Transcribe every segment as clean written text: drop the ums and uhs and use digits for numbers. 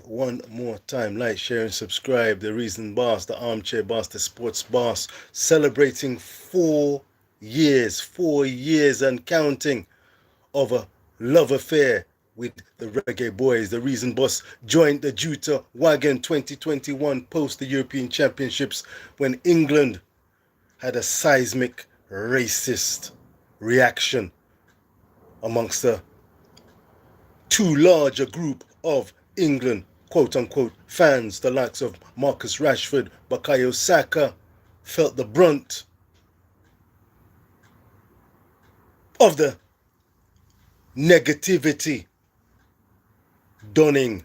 One more time, like, share, and subscribe. The Reason Boss, the Armchair Boss, the Sports Boss, celebrating 4 years and counting of a love affair with the Reggaeboyz. The Reason Boss joined the Juta Wagon 2021 post the European Championships when England had a seismic racist reaction amongst the too large a group of England quote unquote fans. The likes of Marcus Rashford, Bukayo Saka felt the brunt of the negativity donning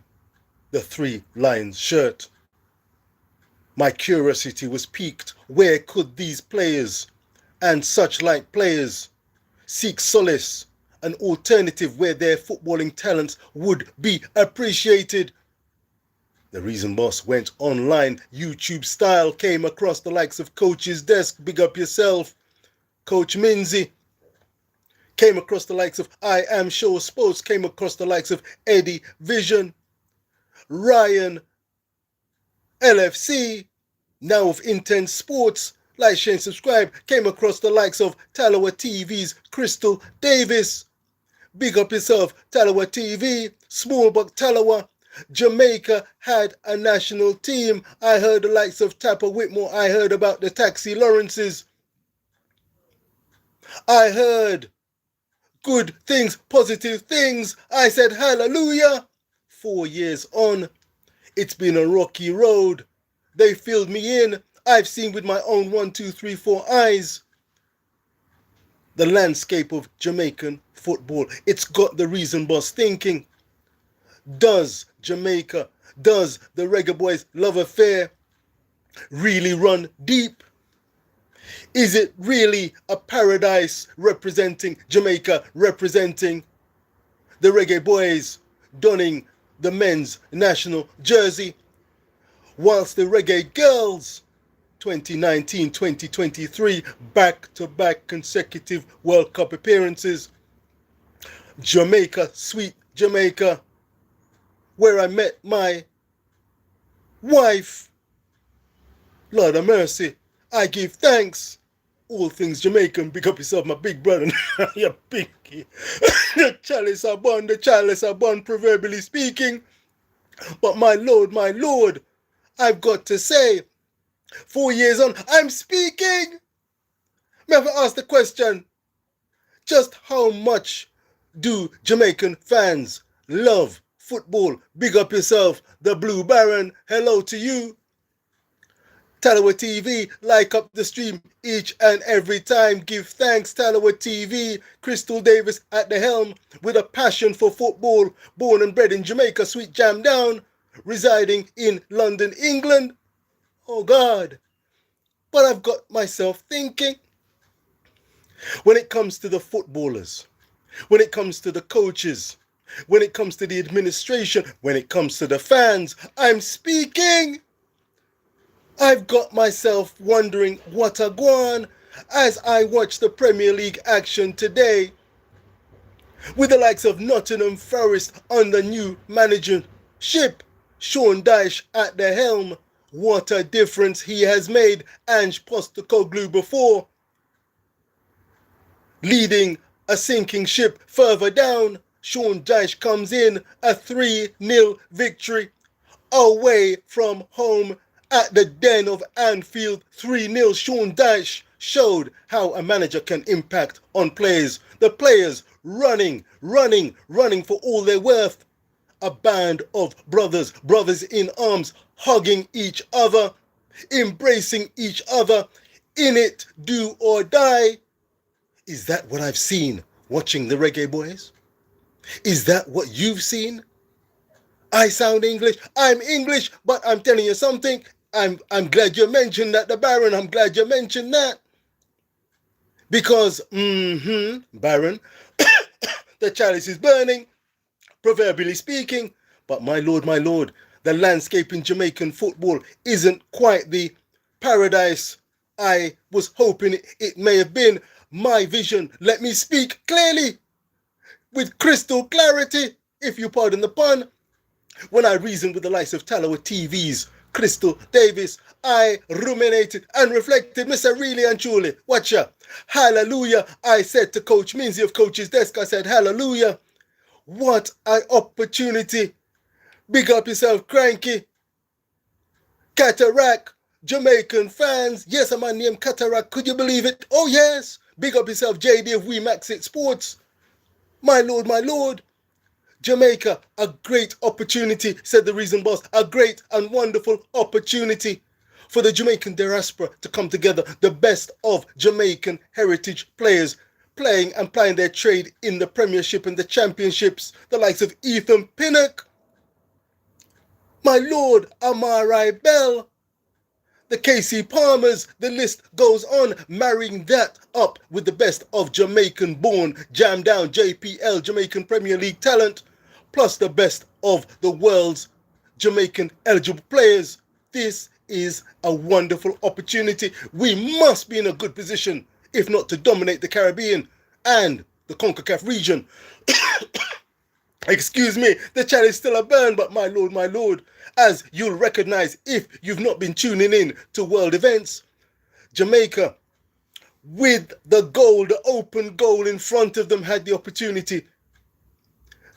the Three Lions shirt. My curiosity was piqued. Where could these players and such like players seek solace, an alternative where their footballing talents would be appreciated? The Reason Boss went online, YouTube style, came across the likes of Coach's Desk, big up yourself, Coach Minzy, came across the likes of I Am Show Sports, came across the likes of Eddie Vision, Ryan LFC, now of Intense Sports, like, share, and subscribe, came across the likes of Talawa TV's Crystal Davis, big up yourself, Talawa TV, Small Buck Talawa. Jamaica had a national team. I heard the likes of Tapper Whitmore. I heard about the Taxi Lawrences. I heard good things, positive things. I said hallelujah. 4 years on, it's been a rocky road. They filled me in. I've seen with my own 1, 2, 3, 4 eyes the landscape of Jamaican football. It's got the Reason Boss thinking. Does Jamaica, does the Reggaeboyz love affair really run deep? Is it really a paradise representing Jamaica, representing the Reggaeboyz donning the men's national jersey, whilst the Reggae Girls 2019-2023 back-to-back consecutive World Cup appearances? Jamaica, sweet Jamaica, where I met my wife. Lord of mercy, I give thanks. All things Jamaican, big up yourself, my big brother. You pinky. The chalice are born, proverbially speaking. But my Lord, I've got to say, 4 years on, I'm speaking. May I ask the question, just how much do Jamaican fans love football? Big up yourself, the Blue Baron. Hello to you. Talawa TV, like up the stream each and every time. Give thanks, Talawa TV. Crystal Davis at the helm with a passion for football. Born and bred in Jamaica, sweet jam down. Residing in London, England. Oh God. But I've got myself thinking. When it comes to the footballers, when it comes to the coaches, when it comes to the administration, when it comes to the fans, I'm speaking. I've got myself wondering what a gone as I watch the Premier League action today with the likes of Nottingham Forest under new managership, Sean Dyche at the helm. What a difference he has made. Ange Postecoglou before, leading a sinking ship further down. Sean Dyche comes in, a 3-0 victory away from home at the den of Anfield. 3-0. Sean Dyche showed how a manager can impact on players. The players running for all they're worth. A band of brothers in arms, hugging each other, embracing each other, in it, do or die. Is that what I've seen watching the Reggaeboyz? Is that what you've seen? I sound English. I'm English, but I'm telling you something. I'm glad you mentioned that, the Baron. I'm glad you mentioned that. Because, Baron, the chalice is burning, proverbially speaking. But my lord, the landscape in Jamaican football isn't quite the paradise I was hoping it may have been. My vision, let me speak clearly, with crystal clarity, if you pardon the pun. When I reasoned with the likes of Tallow TV's Crystal Davis, I ruminated and reflected, Mr. Really and truly, watch ya. Hallelujah, I said to Coach Minzy of Coach's Desk, I said, hallelujah. What an opportunity. Big up yourself, Cranky. Cataract, Jamaican fans. Yes, a man named Cataract. Could you believe it? Oh, yes. Big up yourself, JD of We Max It Sports. My lord, my lord. Jamaica, a great opportunity, said the Reason Boss. A great and wonderful opportunity for the Jamaican diaspora to come together. The best of Jamaican heritage players playing and plying their trade in the Premiership and the Championships. The likes of Ethan Pinnock, my lord Amari Bell, the KC Palmers, the list goes on, marrying that up with the best of Jamaican-born, jam-down JPL, Jamaican Premier League talent, plus the best of the world's Jamaican eligible players. This is a wonderful opportunity. We must be in a good position, if not to dominate the Caribbean and the CONCACAF region. Excuse me, the challenge is still a burn, but my lord, as you'll recognize if you've not been tuning in to world events, Jamaica, with the goal, the open goal in front of them, had the opportunity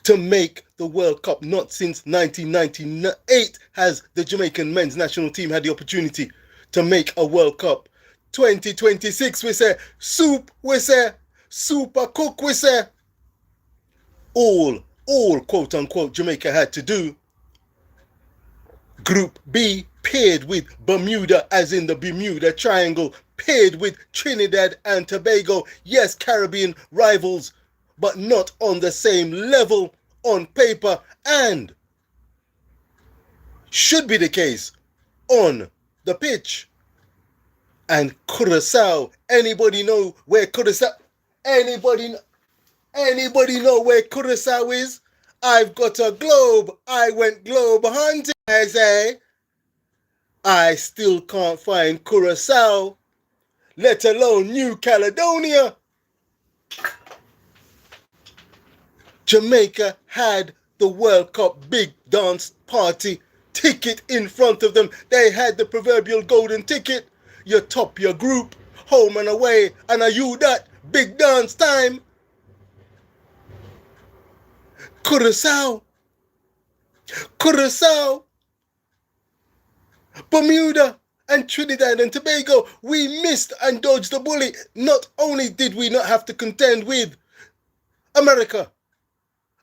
to make the World Cup. Not since 1998 has the Jamaican men's national team had the opportunity to make a World Cup. 2026, we say, soup, we say, super cook, we say. All quote unquote Jamaica had to do. Group B paired with Bermuda, as in the Bermuda Triangle, paired with Trinidad and Tobago. Yes, Caribbean rivals, but not on the same level on paper, and should be the case on the pitch. And Curaçao, anybody know where Curaçao? Anybody know where Curaçao is? I've got a globe. I went globe hunting, I say. I still can't find Curaçao, let alone New Caledonia. Jamaica had the World Cup big dance party ticket in front of them. They had the proverbial golden ticket. You top your group, home and away, and are you that big dance time? Curaçao, Bermuda and Trinidad and Tobago, we missed and dodged the bullet. Not only did we not have to contend with America,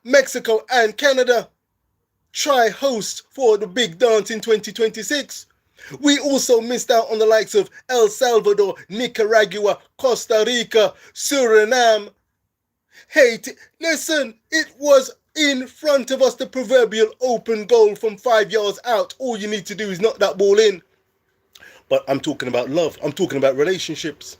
Mexico and Canada, try hosts for the big dance in 2026, we also missed out on the likes of El Salvador, Nicaragua, Costa Rica, Suriname, Haiti. Listen, it was in front of us, the proverbial open goal from 5 yards out. All you need to do is knock that ball in. But I'm talking about love. I'm talking about relationships.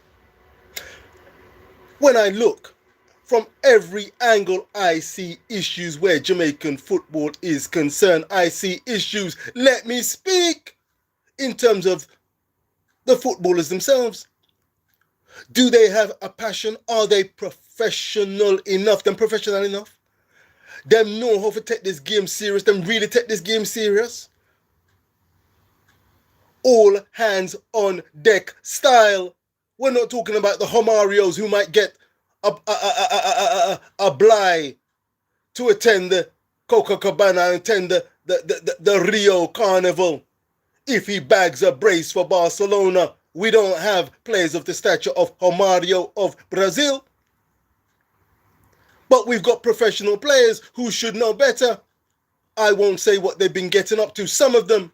When I look from every angle, I see issues where Jamaican football is concerned. I see issues. Let me speak in terms of the footballers themselves. Do they have a passion? Are they professional enough? Them professional enough? Them know how to take this game serious? Them really take this game serious? All hands on deck style. We're not talking about the Homarios who might get a bly to attend the Copacabana and attend the Rio Carnival. If he bags a brace for Barcelona, we don't have players of the stature of Romario of Brazil. But we've got professional players who should know better. I won't say what they've been getting up to, some of them.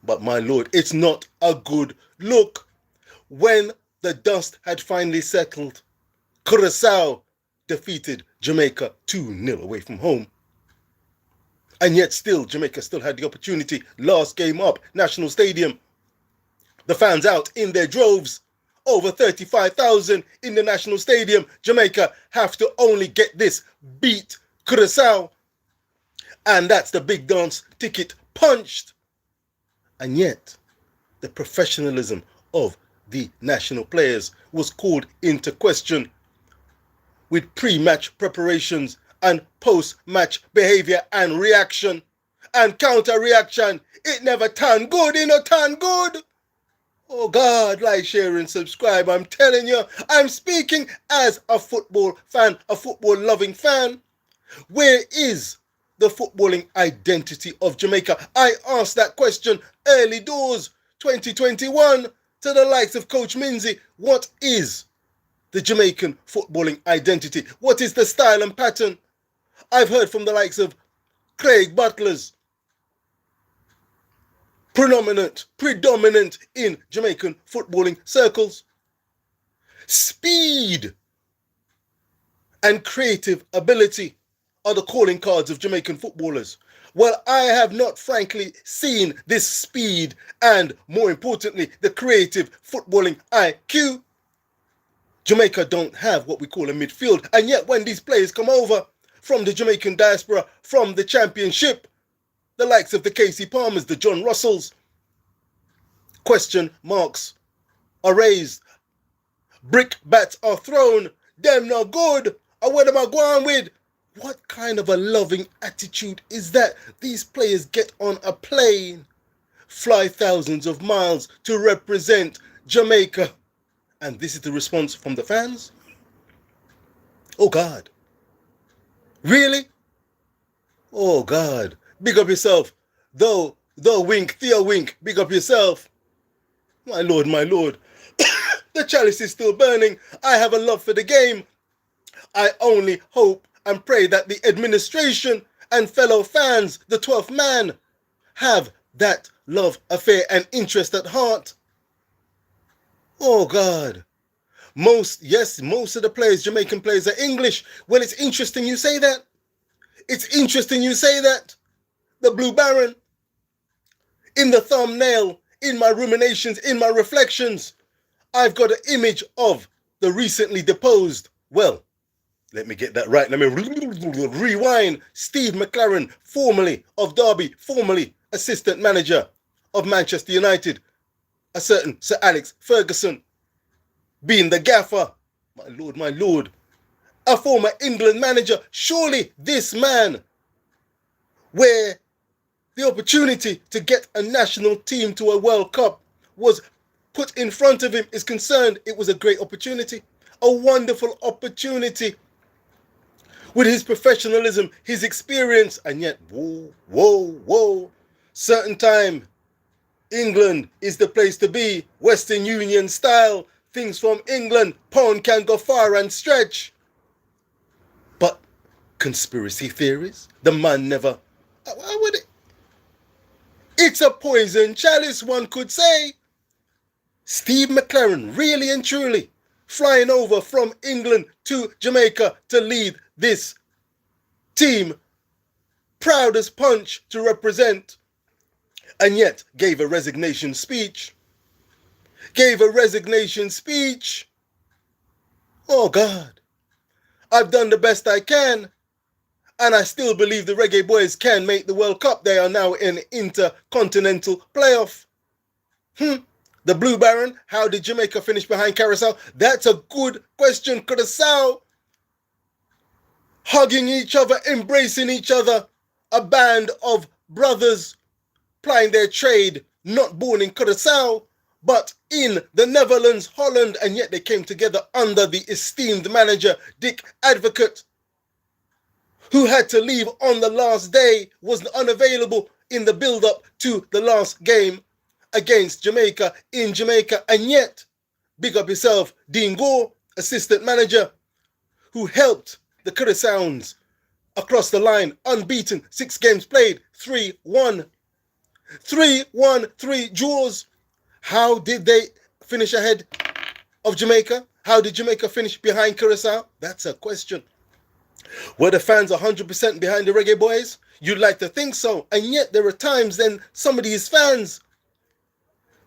But my lord, it's not a good look. When the dust had finally settled, Curaçao defeated Jamaica 2-0 away from home. And yet still, Jamaica still had the opportunity. Last game up, National Stadium. The fans out in their droves. Over 35,000 in the National Stadium. Jamaica have to only get this, beat Curaçao. And that's the big dance ticket punched. And yet, the professionalism of the national players was called into question with pre-match preparations and post-match behavior and reaction. and counter-reaction. It never turn good, it no turn good. Oh God, like, share and subscribe. I'm telling you, I'm speaking as a football fan, a football-loving fan. Where is the footballing identity of Jamaica? I asked that question early doors 2021 to the likes of Coach Minzy. What is the Jamaican footballing identity? What is the style and pattern? I've heard from the likes of Craig Butlers, predominant in Jamaican footballing circles. Speed and creative ability are the calling cards of Jamaican footballers. Well, I have not frankly seen this speed and, more importantly, the creative footballing IQ. Jamaica don't have what we call a midfield, and yet when these players come over from the Jamaican diaspora, from the championship, the likes of the Casey Palmers, the John Russells, question marks are raised. Brick bats are thrown. Them not good. Or what am I going with? What kind of a loving attitude is that? These players get on a plane, fly thousands of miles to represent Jamaica. And this is the response from the fans? Oh God. Really? Oh God. Big up yourself. Theo Wink, big up yourself. My Lord, my Lord. The chalice is still burning. I have a love for the game. I only hope and pray that the administration and fellow fans, the 12th man, have that love affair and interest at heart. Oh God. Most of the players, Jamaican players, are English. Well, it's interesting you say that. It's interesting you say that. The Blue Baron. In the thumbnail, in my ruminations, in my reflections, I've got an image of the recently deposed, well, let me get that right. Let me rewind. Steve McLaren, formerly of Derby, formerly assistant manager of Manchester United. A certain Sir Alex Ferguson being the gaffer. My Lord. A former England manager. Surely this man, where the opportunity to get a national team to a World Cup was put in front of him, is concerned, it was a great opportunity. A wonderful opportunity. With his professionalism, his experience, and yet, whoa. Certain time, England is the place to be. Western Union style. Things from England, pound can go far and stretch. But conspiracy theories, the man never, why would it? It's a poison chalice, one could say. Steve McLaren, really and truly, flying over from England to Jamaica to lead this team, proud as punch to represent, and yet gave a resignation speech. Oh God, I've done the best I can, and I still believe the Reggaeboyz can make the World Cup. They are now in intercontinental playoff. The Blue Baron, how did Jamaica finish behind Carousel? That's a good question. Carousel, hugging each other, embracing each other, a band of brothers plying their trade, not born in Curaçao, but in the Netherlands, Holland, and yet they came together under the esteemed manager, Dick Advocate, who had to leave on the last day, was unavailable in the build-up to the last game against Jamaica, in Jamaica, and yet, big up yourself, Dean Gore, assistant manager, who helped the Curaçaoans across the line, unbeaten, 6 games played, 3-1. 3 draws. How did they finish ahead of Jamaica? How did Jamaica finish behind Curaçao? That's a question. Were the fans 100% behind the Reggaeboyz? You'd like to think so. And yet there are times then some of these fans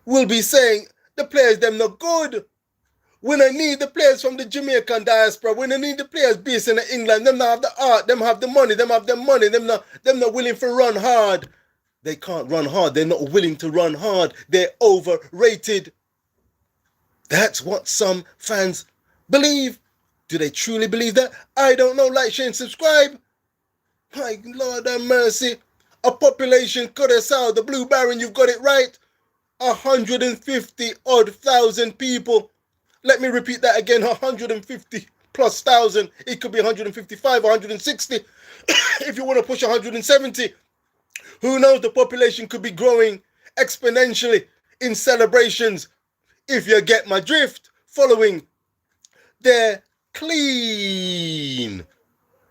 will be saying, the players, them not good. When I need the players from the Jamaican diaspora, when I need the players based in England, them not have the art, them have the money, them not willing to run hard. They can't run hard. They're not willing to run hard. They're overrated. That's what some fans believe. Do they truly believe that? I don't know. Like, share, and subscribe. My Lord have mercy. A population, Curaçao, the Blue Baron, you've got it right. 150 odd thousand people. Let me repeat that again, 150 plus thousand. It could be 155, 160. If you want to push 170, who knows, the population could be growing exponentially in celebrations, if you get my drift, following their clean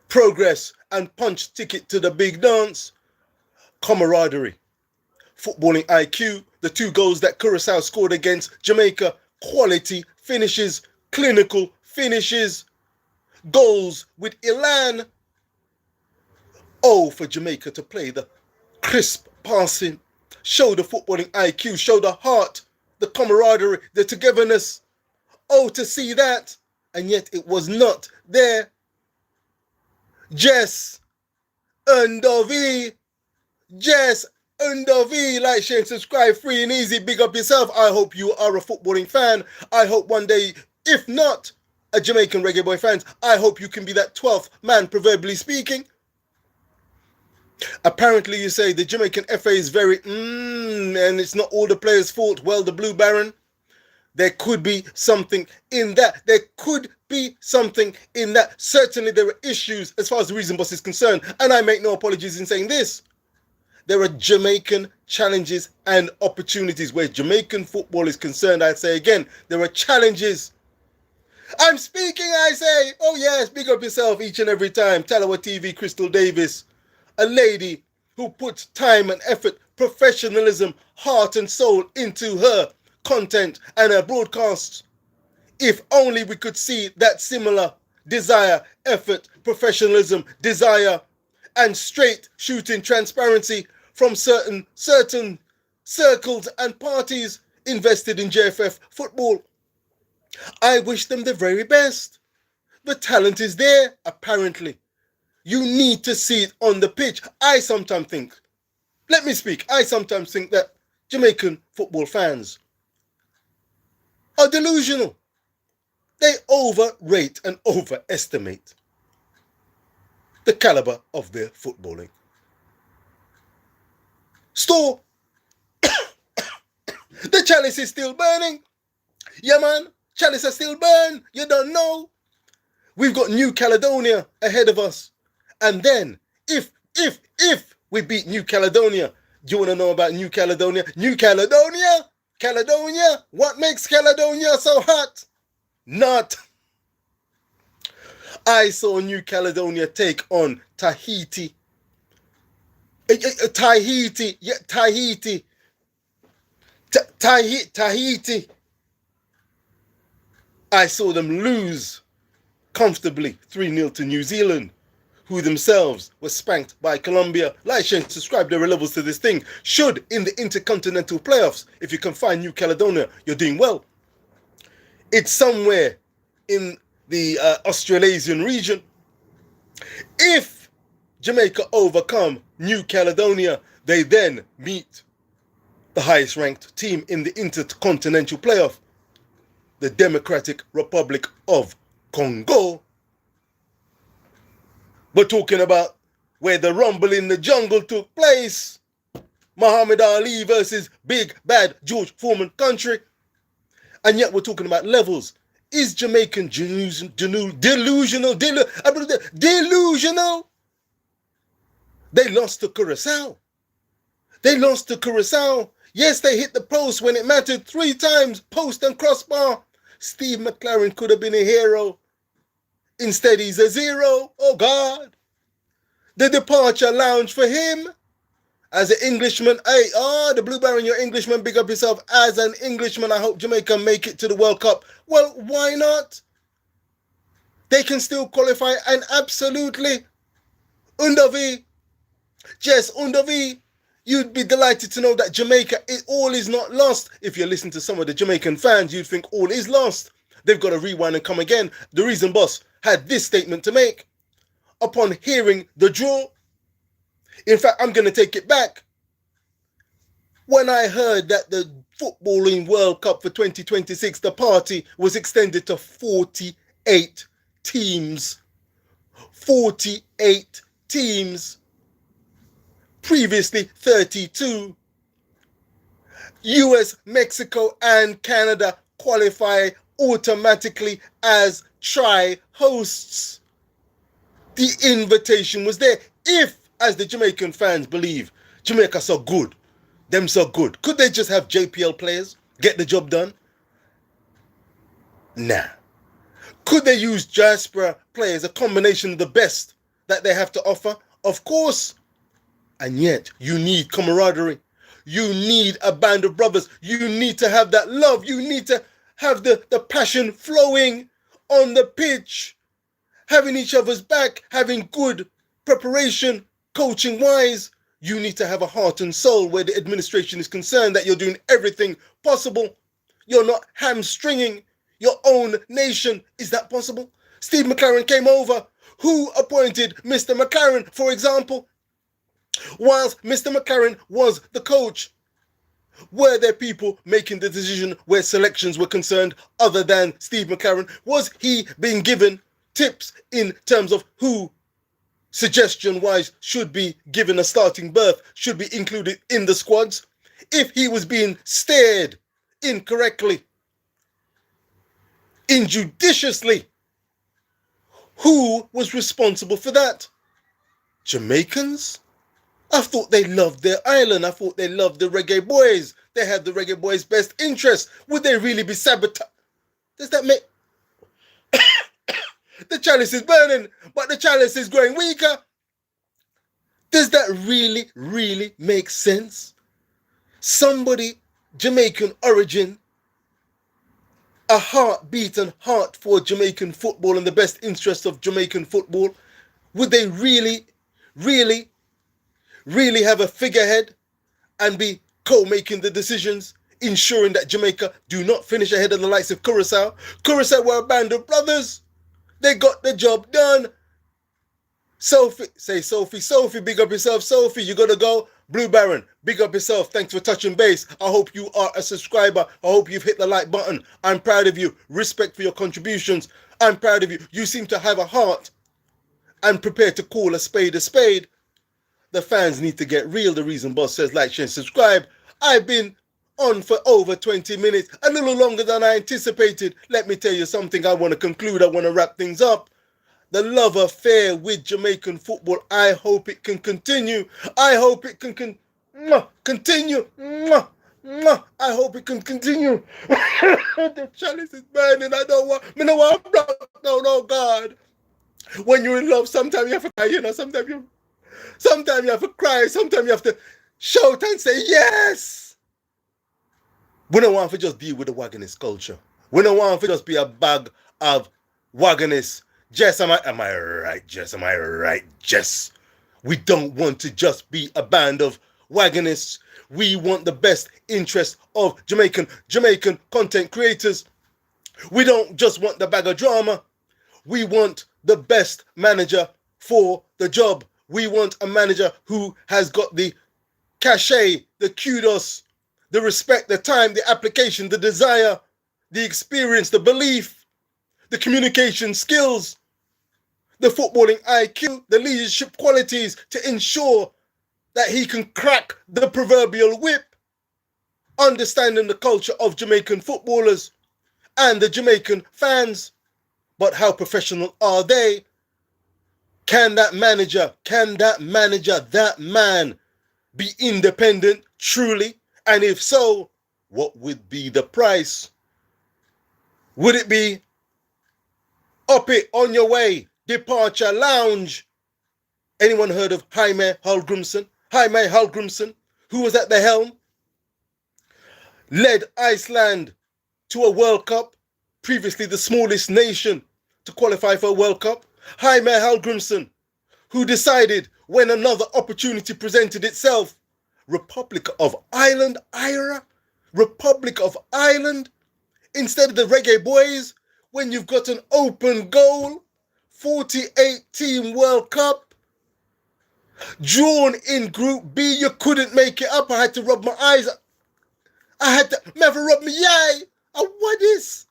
progress and punch ticket to the big dance. Camaraderie, footballing IQ, the 2 goals that Curaçao scored against Jamaica, quality finishes, clinical finishes, goals with elan. Oh, for Jamaica to play the crisp passing, show the footballing IQ, show the heart, the camaraderie, the togetherness. Oh, to see that, and yet it was not there. Jess Undovi, Jess Undovi, like, share, and subscribe, free and easy. Big up yourself. I hope you are a footballing fan. I hope one day, if not a Jamaican reggae boy fan, I hope you can be that 12th man, proverbially speaking. Apparently, you say the Jamaican FA is very, and it's not all the players' fault. Well, the Blue Baron, there could be something in that. There could be something in that. Certainly, there are issues as far as the Reason Boss is concerned. And I make no apologies in saying this. There are Jamaican challenges and opportunities. Where Jamaican football is concerned, I say again, there are challenges. I'm speaking, I say. Oh, yes, big up yourself each and every time. Talawa TV, Crystal Davis. A lady who puts time and effort, professionalism, heart and soul into her content and her broadcasts. If only we could see that similar desire, effort, professionalism, desire, and straight shooting transparency from certain circles and parties invested in JFF football. I wish them the very best. The talent is there, apparently. You need to see it on the pitch. I sometimes think, let me speak, I sometimes think that Jamaican football fans are delusional. They overrate and overestimate the caliber of their footballing. Store, the chalice is still burning. Yeah, man, chalice is still burn. You don't know. We've got New Caledonia ahead of us. And then, if we beat New Caledonia, do you want to know about New Caledonia? New Caledonia? Caledonia? What makes Caledonia so hot? Not. I saw New Caledonia take on Tahiti. Tahiti. I saw them lose comfortably 3-0 to New Zealand, who themselves were spanked by Colombia. Like, share, and subscribe. There are levels to this thing. Should, in the intercontinental playoffs, if you can find New Caledonia, you're doing well. It's somewhere in the Australasian region. If Jamaica overcome New Caledonia, they then meet the highest ranked team in the intercontinental playoff, the Democratic Republic of Congo. We're talking about where the rumble in the jungle took place. Muhammad Ali versus Big Bad George Foreman country. And yet we're talking about levels. Is Jamaican delusional? Delusional? They lost to Curaçao. Yes, they hit the post when it mattered 3 times, post and crossbar. Steve McLaren could have been a hero. Instead, he's a 0. Oh, God. The departure lounge for him. As an Englishman, the Blue Baron, you're Englishman, big up yourself. As an Englishman, I hope Jamaica make it to the World Cup. Well, why not? They can still qualify, and absolutely. Undovi, Jess Undovi, you'd be delighted to know that Jamaica, all is not lost. If you listen to some of the Jamaican fans, you'd think all is lost. They've got to rewind and come again. The Reason Boss had this statement to make upon hearing the draw. In fact, I'm going to take it back. When I heard that the Footballing World Cup for 2026, the party was extended to 48 teams. 48 teams. previously 32. US, Mexico, and Canada qualify automatically as tri-hosts. The invitation was there. If, as the Jamaican fans believe, Jamaica so good, them so good, could they just have JPL players get the job done? Nah. Could they use diaspora players, a combination of the best that they have to offer? Of course. And yet, you need camaraderie. You need a band of brothers. You need to have that love. You need to have the passion flowing on the pitch. Having each other's back, having good preparation, coaching-wise. You need to have a heart and soul where the administration is concerned that you're doing everything possible. You're not hamstringing your own nation. Is that possible? Steve McLaren came over. Who appointed Mr. McLaren, for example? Whilst Mr. McLaren was the coach, were there people making the decision where selections were concerned other than Steve McLaren? Was he being given tips in terms of who, suggestion-wise, should be given a starting berth, should be included in the squads? If he was being steered incorrectly, injudiciously, who was responsible for that? Jamaicans? I thought they loved their island. I thought they loved the Reggaeboyz. They had the Reggaeboyz' best interest. Would they really be sabotaged? Does that make... The chalice is burning, but the chalice is growing weaker. Does that really make sense? Somebody, Jamaican origin, a heart-beaten heart for Jamaican football and the best interest of Jamaican football, would they really have a figurehead and be co-making the decisions, ensuring that Jamaica do not finish ahead of the likes of Curaçao? Curaçao were a band of brothers. They got the job done. Sophie, say Sophie, big up yourself. Sophie, you gotta go. Blue Baron, big up yourself. Thanks for touching base. I hope you are a subscriber. I hope you've hit the like button. I'm proud of you. Respect for your contributions. I'm proud of you. You seem to have a heart and prepared to call a spade a spade. The fans need to get real. The reason boss says like, share, and subscribe. I've been on for over 20 minutes, a little longer than I anticipated. Let me tell you something. I want to conclude. I want to wrap things up. The love affair with Jamaican football, I hope it can continue. I hope it can continue. I hope it can continue. The chalice is burning. I don't want to block down, oh God. When you're in love, sometimes you have to cry, sometimes you have to cry, sometimes you have to shout and say yes. We don't want to just deal with the wagonist culture. We don't want to just be a bag of wagonists. Jess, am I right, Jess? Am I right, Jess? We don't want to just be a band of wagonists. We want the best interest of Jamaican content creators. We don't just want the bag of drama. We want the best manager for the job. We want a manager who has got the cachet, the kudos, the respect, the time, the application, the desire, the experience, the belief, the communication skills, the footballing IQ, the leadership qualities to ensure that he can crack the proverbial whip, understanding the culture of Jamaican footballers and the Jamaican fans. But how professional are they? Can that man be independent truly? And if so, what would be the price? Would it be up it, on your way, departure lounge? Anyone heard of Jaime Hallgrimsson? Jaime Hallgrimsson, who was at the helm, led Iceland to a World Cup, previously the smallest nation to qualify for a World Cup. Jaime Hallgrimsson, who decided when another opportunity presented itself, Republic of Ireland, IRA, Republic of Ireland, instead of the Reggaeboyz, when you've got an open goal, 48-team World Cup, drawn in Group B, you couldn't make it up. I had to rub my eyes. I had to never rub my eye. What is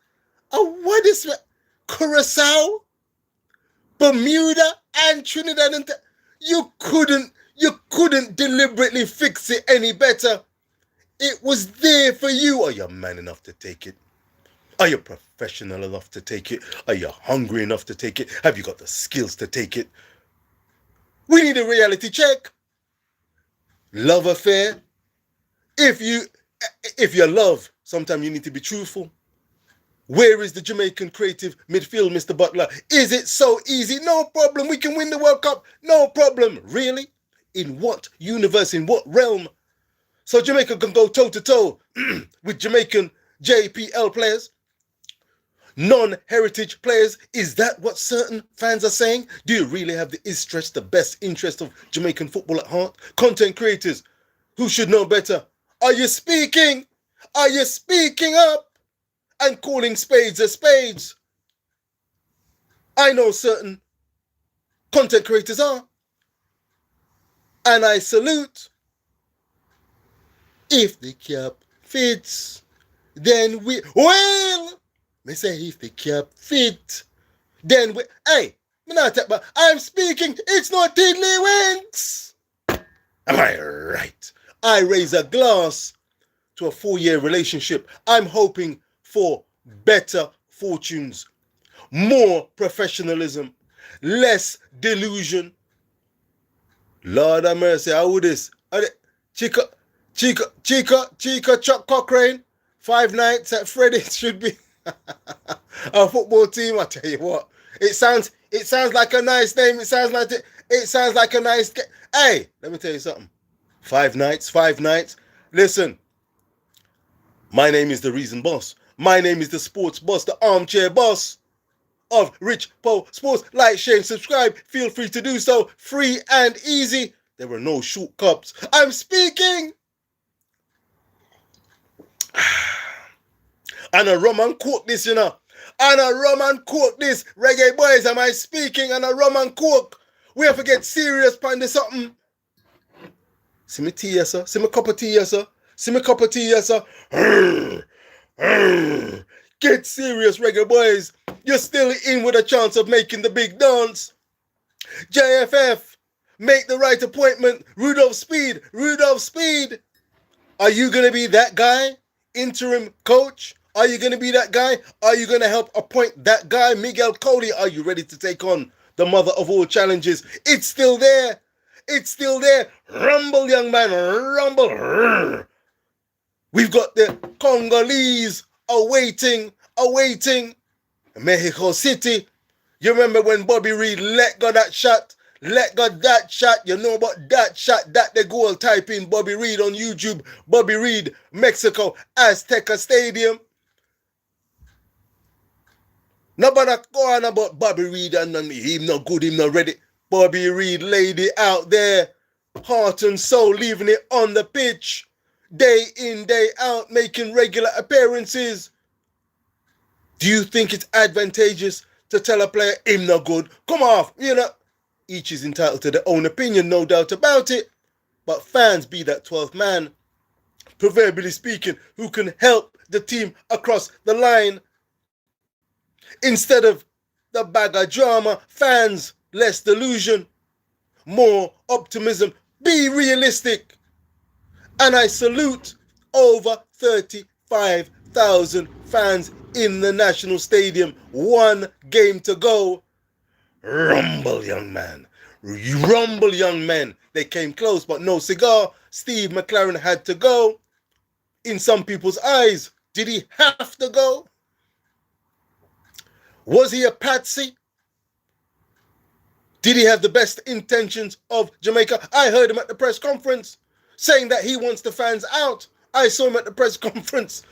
Curaçao, Bermuda, and Trinidad, and you couldn't You couldn't deliberately fix it any better. It was there for you. Are you man enough to take it? Are you professional enough to take it? Are you hungry enough to take it? Have you got the skills to take it? We need a reality check. Love affair. If you love, sometimes you need to be truthful. Where is the Jamaican creative midfield, Mr. Butler? Is it so easy? No problem. We can win the World Cup. No problem. Really? In what universe? In what realm? So Jamaica can go toe-to-toe with Jamaican JPL players? Non-heritage players? Is that what certain fans are saying? Do you really have the best interest of Jamaican football at heart? Content creators who should know better. Are you speaking? Are you speaking up? And calling spades a spades. I know certain content creators are. And I salute. If the cap fits, then we... Well, me say if the cap fit, then we... Hey, me not talk about... I'm speaking, it's not tiddlywinks. Am I right? I raise a glass to a 4-year relationship. I'm hoping for better fortunes, more professionalism, less delusion. Lord have mercy, how would this? Chica Chuck Cochrane, 5 nights at Freddy's should be a football team. I tell you what, it sounds like a nice name. It sounds like a nice. Hey, let me tell you something. 5 nights. Listen, my name is the Reason Boss. My name is the Sports Boss, the armchair boss of Rich Po Sports. Like, share, and subscribe. Feel free to do so. Free and easy. There are no shortcuts. I'm speaking. And a rum and coke this, you know. And a rum and coke this. Reggaeboyz, am I speaking? And a rum and coke. We have to get serious upon this something. See me tea, yes, sir. See me cup of tea, yes, sir. See me cup of tea, yes, sir. Get serious, Reggaeboyz. You're still in with a chance of making the big dance. JFF, make the right appointment. Rudolph Speed. Are you going to be that guy? Interim coach? Are you going to be that guy? Are you going to help appoint that guy? Miguel Coley, are you ready to take on the mother of all challenges? It's still there. Rumble, young man, rumble. We've got the Congolese awaiting. Mexico City. You remember when Bobby Reed let go that shot? You know about that shot, that the goal. Type in Bobby Reed on YouTube. Bobby Reed, Mexico, Azteca Stadium. Nobody go on about Bobby Reed and him not good, him not ready. Bobby Reed lady out there, heart and soul, leaving it on the pitch. Day in, day out, making regular appearances. Do you think it's advantageous to tell a player him not good? Come off, you know. Each is entitled to their own opinion, no doubt about it. But fans be that 12th man, proverbially speaking, who can help the team across the line. Instead of the bag of drama, fans, less delusion, more optimism. Be realistic. And I salute over 35,000 fans in the National Stadium. 1 game to go. Rumble, young man. Rumble, young men. They came close, but no cigar. Steve McLaren had to go. In some people's eyes, did he have to go? Was he a patsy? Did he have the best intentions of Jamaica? I heard him at the press conference saying that he wants the fans out. I saw him at the press conference.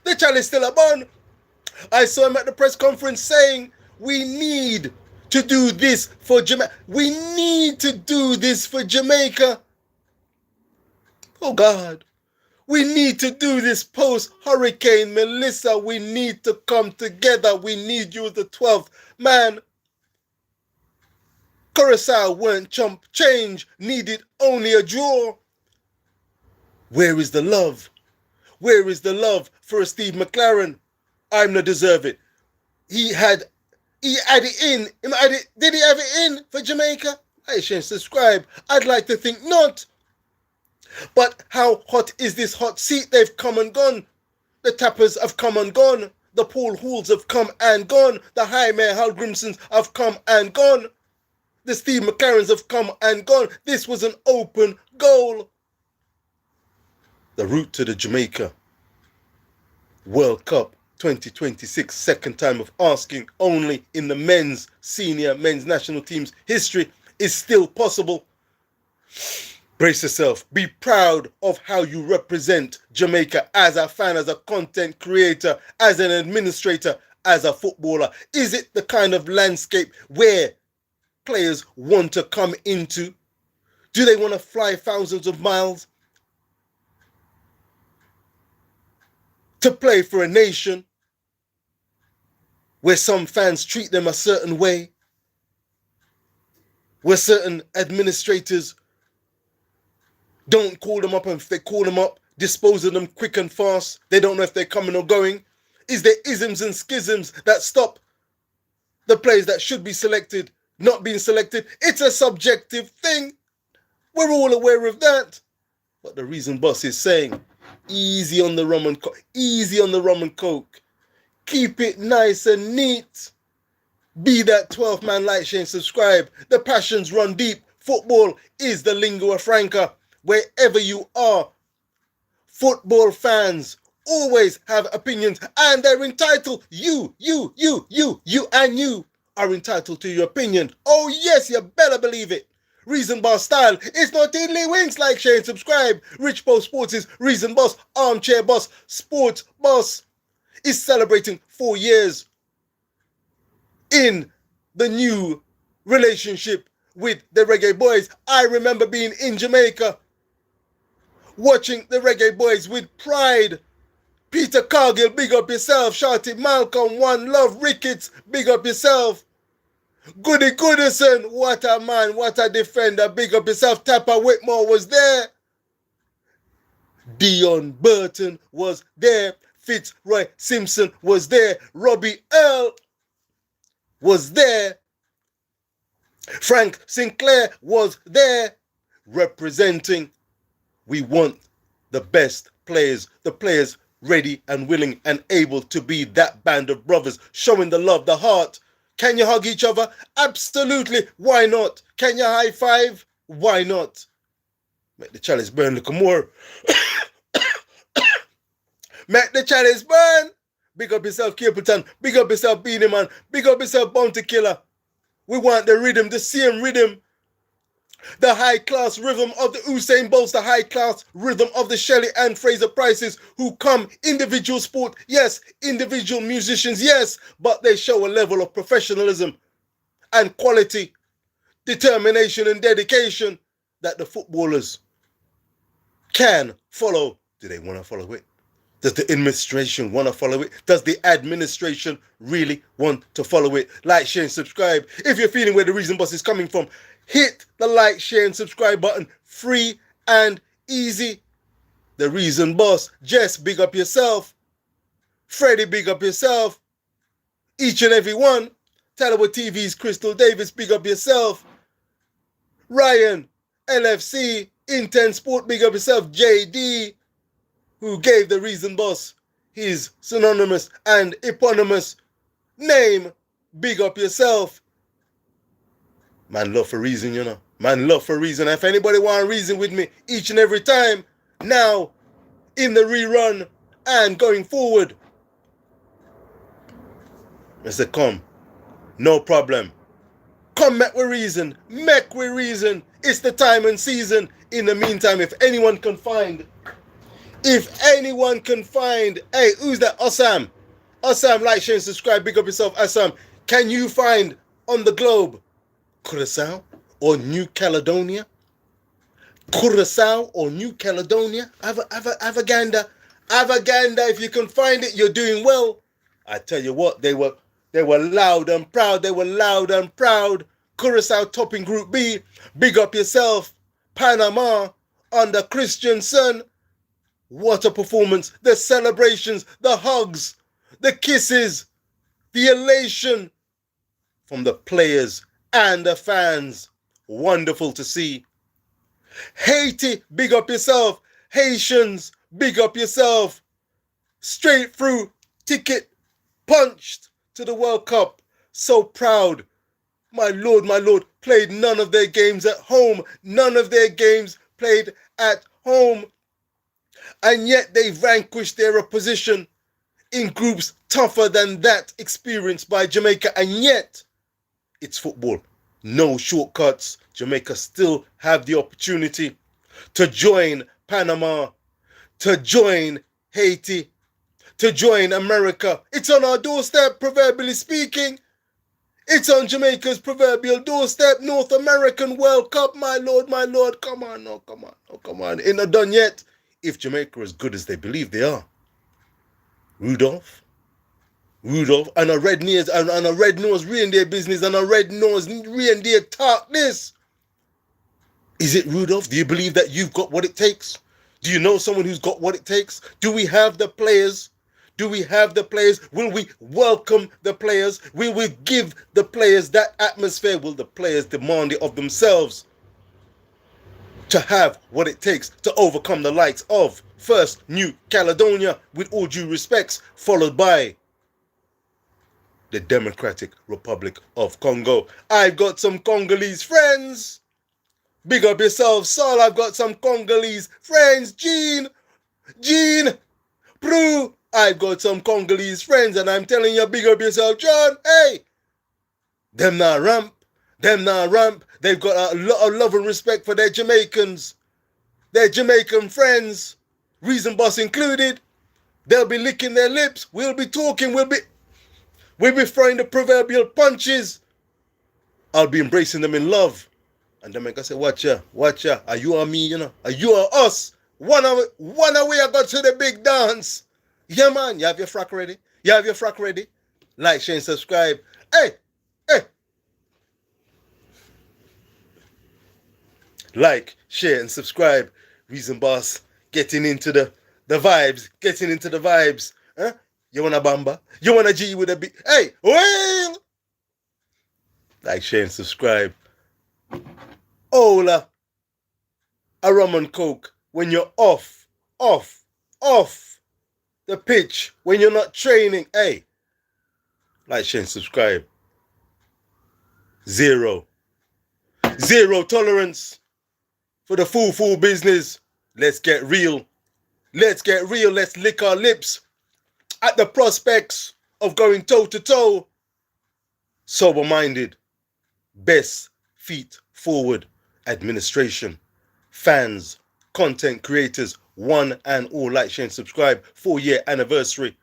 The challenge still a bun. I saw him at the press conference saying, we need to do this for Jamaica. We need to do this for Jamaica. Oh God. We need to do this post-Hurricane Melissa. We need to come together. We need you as the 12th man. Curacao weren't chump change. Needed only a draw. Where is the love? Where is the love for a Steve McLaren? I'm not deserve it. He had it in. Did he have it in for Jamaica? like, share, and subscribe. I'd like to think not. But how hot is this hot seat? They've come and gone. The tappers have come and gone. The Paul Halls have come and gone. The High Mayor Hal Grimsons have come and gone. The Steve McLarens have come and gone. This was an open goal. The route to the Jamaica World Cup 2026, second time of asking, only in the men's senior men's national team's history, is still possible. Brace yourself. Be proud of how you represent Jamaica as a fan, as a content creator, as an administrator, as a footballer. Is it the kind of landscape where players want to come into? Do they want to fly thousands of miles to play for a nation where some fans treat them a certain way, where certain administrators don't call them up, and if they call them up, dispose of them quick and fast? They don't know if they're coming or going. Is there isms and schisms that stop the players that should be selected not being selected? It's a subjective thing. We're all aware of that. But the reason boss is saying, easy on the rum and coke. Easy on the rum and coke. Keep it nice and neat. Be that 12th man, like, share, and subscribe. The passions run deep. Football is the lingua franca. Wherever you are, football fans always have opinions, and they're entitled. You and you are entitled to your opinion. Oh yes, you better believe it. Reason Boss style. It's not tiddlywinks, like, share, and subscribe. Rich Post Sports is Reason Boss, Armchair Boss, Sports Boss is celebrating 4 years in the new relationship with the Reggaeboyz. I remember being in Jamaica, watching the Reggaeboyz with pride. Peter Cargill, big up yourself. Shouty Malcolm, One Love, Ricketts, big up yourself. Goody Goodison, what a man, what a defender, big up yourself. Tapper Whitmore was there. Dion Burton was there. Fitzroy Simpson was there. Robbie Earl was there. Frank Sinclair was there, representing. We want the best players, the players ready and willing and able to be that band of brothers, showing the love, the heart. Can you hug each other? Absolutely. Why not? Can you high five? Why not? Make the chalice burn a little more. Make the chalice burn. Big up yourself, Capleton. Big up yourself, Beanie Man. Big up yourself, Bounty Killer. We want the rhythm, the same rhythm. The high-class rhythm of the Usain Bolts, the high-class rhythm of the Shelley and Fraser Prices, who come individual sport, yes, individual musicians, yes, but they show a level of professionalism and quality, determination and dedication that the footballers can follow. Do they want to follow it? Does the administration want to follow it? Does the administration really want to follow it? Like, share, and subscribe. If you're feeling where the Reason Boss is coming from, hit the like, share, and subscribe button. Free and easy. The Reason Boss. Jess, big up yourself. Freddie, big up yourself. Each and every one. Talawa TV's Crystal Davis, big up yourself. Ryan, LFC, Intense Sport, big up yourself. JD, who gave the Reason Boss his synonymous and eponymous name. Big up yourself. Man love for reason, you know. Man love for reason. If anybody want to reason with me each and every time, now, in the rerun, and going forward, I say, come. No problem. Come, make we reason. Make we reason. It's the time and season. In the meantime, if anyone can find, hey, who's that? Assam. Assam, like, share, and subscribe. Big up yourself, Assam. Can you find on the globe Curacao or New Caledonia? Curacao or New Caledonia? Have a gander. Have a gander. If you can find it, you're doing well. I tell you what, they were loud and proud. They were loud and proud. Curacao topping Group B. Big up yourself. Panama under Christiansen. What a performance. The celebrations, the hugs, the kisses, the elation from the players and the fans. wonderful to see. Haiti, big up yourself. Haitians, big up yourself. Straight through, ticket punched to the World Cup. So proud. My lord, played none of their games at home. None of their games played at home. And yet they vanquished their opposition in groups tougher than that experienced by Jamaica. And yet, it's football. No shortcuts. Jamaica still have the opportunity to join Panama, to join Haiti, to join America. It's on our doorstep, proverbially speaking. It's on Jamaica's proverbial doorstep. North American World Cup, my lord. Come on, come on. Ain't not done yet. If Jamaica are as good as they believe they are. Rudolph, and a red nose reindeer business, and a red nose reindeer talk this. Is it Rudolph? Do you believe that you've got what it takes? Do you know someone who's got what it takes? Do we have the players? Will we welcome the players? Will we give the players that atmosphere? Will the players demand it of themselves to have what it takes to overcome the likes of first New Caledonia, with all due respects, followed by the Democratic Republic of Congo? I've got some Congolese friends. Big up yourself, Saul. I've got some Congolese friends. Jean, Prue. I've got some Congolese friends, and I'm telling you, big up yourself, John. Hey, them not ramp. They've got a lot of love and respect for their Jamaicans, their Jamaican friends, Reason Boss included. They'll be licking their lips. We'll be talking. We'll be throwing the proverbial punches. I'll be embracing them in love. And then I say, watch ya. Are you or me, Are you or us? One away I got to the big dance. Yeah, man. You have your frack ready? Like, share, and subscribe. Hey. Like, share, and subscribe. Reason Boss, getting into the vibes. Huh? You want a bamba? You want a G with a B? Hey, well. Like, share, and subscribe. Ola, a rum and coke when you're off the pitch, when you're not training. Hey, like, share, and subscribe. Zero tolerance for the fool business. Let's get real. Let's lick our lips at the prospects of going toe-to-toe. Sober-minded. Best feet forward. Administration. Fans. Content creators. One and all, like, share, and subscribe. 4-year anniversary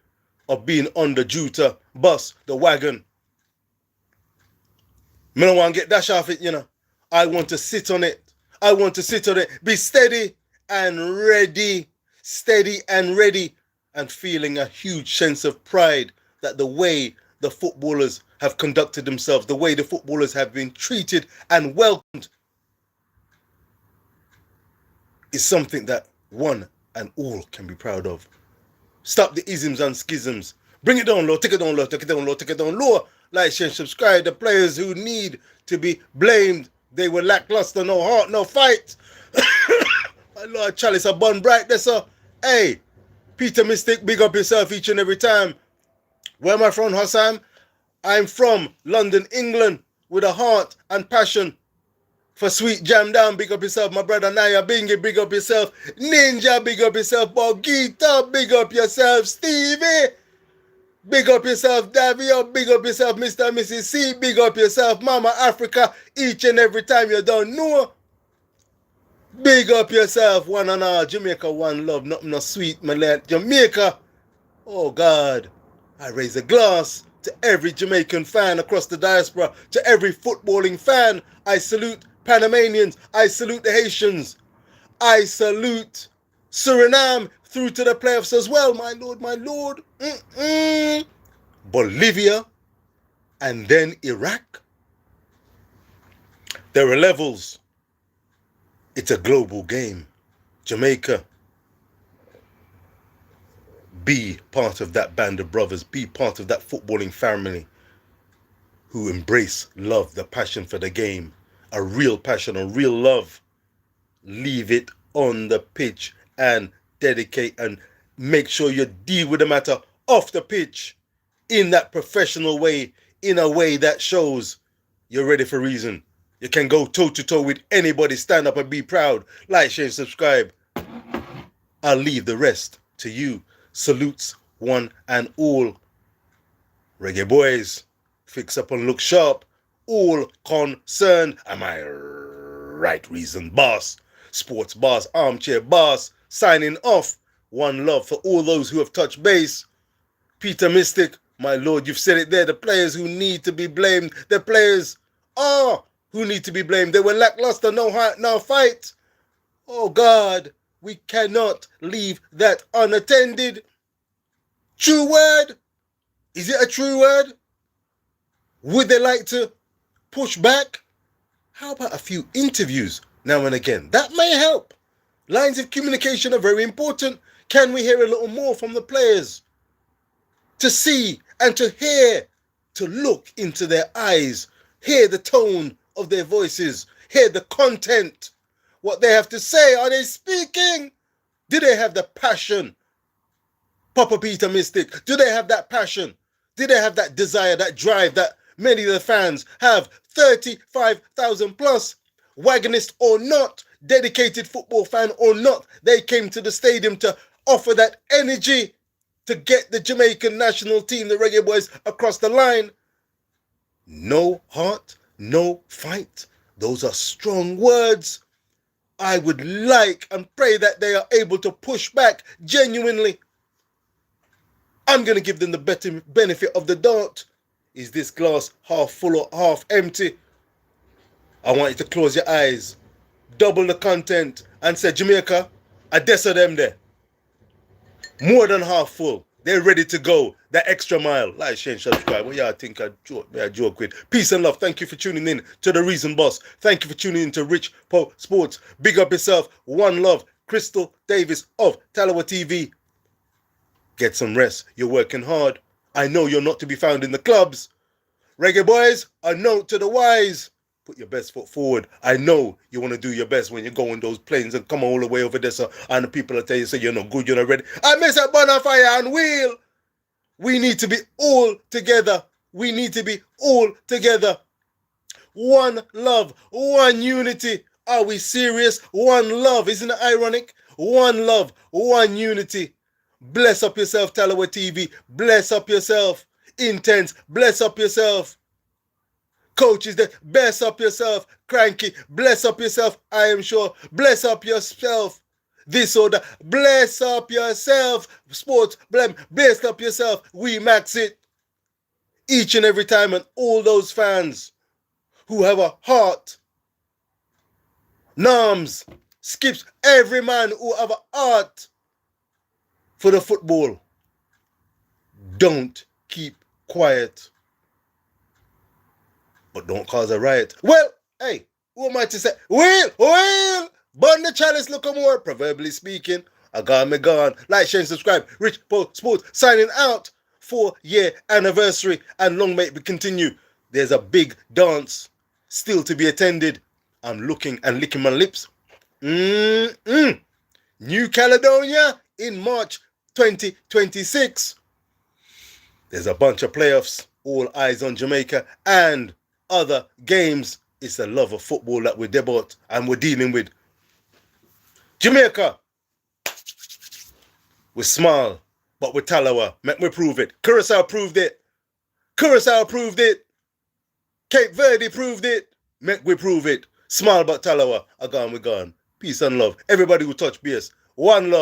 of being on the Juta bus, the wagon. I don't want to get dash off it, I want to sit on it. Be steady and ready. And feeling a huge sense of pride that the way the footballers have conducted themselves, the way the footballers have been treated and welcomed, is something that one and all can be proud of. Stop the isms and schisms. Bring it down low, take it down low. Like, share, and subscribe. The players who need to be blamed, they were lackluster, no heart, no fight. My Lord Chalice, a bun bright there, sir. Hey, Peter Mystic, big up yourself each and every time. Where am I from, Hassan? I'm from London, England, with a heart and passion for sweet jam down. Big up yourself, my brother Naya Bingy, big up yourself. Ninja, big up yourself. Bogita, big up yourself. Stevie, big up yourself. Davio, big up yourself. Mr. and Mrs. C, big up yourself. Mama Africa, each and every time you don't know. Big up yourself, one and all. Jamaica, one love, nothing no sweet, my lad. Jamaica, oh God, I raise a glass to every Jamaican fan across the diaspora, to every footballing fan. I salute Panamanians, I salute the Haitians, I salute Suriname through to the playoffs as well, my lord. Bolivia, and then Iraq. There are levels. It's a global game. Jamaica, be part of that band of brothers. Be part of that footballing family who embrace, love, the passion for the game. a real passion, a real love, leave it on the pitch and dedicate and make sure you deal with the matter off the pitch in that professional way, in a way that shows you're ready for reason. You can go toe to toe with anybody, stand up and be proud. Like, share, subscribe. I'll leave the rest to you. Salutes one and all. Reggaeboyz, fix up and look sharp. All concerned. Am I right, reason boss? Sports boss, armchair boss, signing off. One love for all those who have touched base. Peter Mystic, my lord, you've said it there. The players who need to be blamed. The players are who need to be blamed. They were lackluster, no heart, no fight. Oh God, we cannot leave that unattended. True word? Is it a true word? Would they like to push back? How about a few interviews now and again? That may help. Lines of communication are very important. Can we hear a little more from the players? To see and to hear, to look into their eyes, hear the tone of their voices, hear the content, what they have to say. Are they speaking? Do they have the passion? Papa Peter Mystic, do they have that passion? Do they have that desire, that drive that many of the fans have? 35,000 plus, wagonist or not, dedicated football fan or not, they came to the stadium to offer that energy to get the Jamaican national team, the Reggaeboyz, across the line. No heart, no fight. Those are strong words. I would like and pray that they are able to push back genuinely. I'm going to give them the better benefit of the doubt. Is this glass half full or half empty? I want you to close your eyes, double the content, and say, Jamaica, I dessa them there. More than half full. They're ready to go. That extra mile. Like, share, subscribe. What y'all think I joke with? Peace and love. Thank you for tuning in to The Reason Boss. Thank you for tuning in to Rich Po Sports. Big up yourself. One love. Crystal Davis of Talawa TV. Get some rest. You're working hard. I know you're not to be found in the clubs. Reggaeboyz, a note to the wise. Put your best foot forward. I know you want to do your best when you go on those planes and come all the way over there. So, and the people will tell you, say, you're not good, you're not ready. I miss a bonfire and wheel. We need to be all together. We need to be all together. One love, one unity. Are we serious? One love. Isn't it ironic? One love, one unity. Bless up yourself, Talawa TV. Bless up yourself. Intense. Bless up yourself. Coaches, bless up yourself. Cranky, bless up yourself. I am sure. Bless up yourself. This or that. Bless up yourself. Sports, bless up yourself. We max it. Each and every time, and all those fans who have a heart. Norms, Skips, every man who have a heart for the football. Don't keep quiet. But don't cause a riot. Well, hey, who am I to say? Well, burn the chalice, look more. Proverbially speaking, I got me gone. Like, share, and subscribe. Rich Po Sports signing out. 4-year anniversary, and long may it continue. There's a big dance still to be attended. I'm looking and licking my lips. New Caledonia in March 2026. There's a bunch of playoffs. All eyes on Jamaica and other games. It's the love of football that we're debating and we're dealing with. Jamaica, we smile, but with Talawa, make me prove it. Curacao proved it. Curacao proved it. Cape Verde proved it. Make we prove it. Smile but Talawa. I gone, we gone. Peace and love. Everybody who touch base. One love.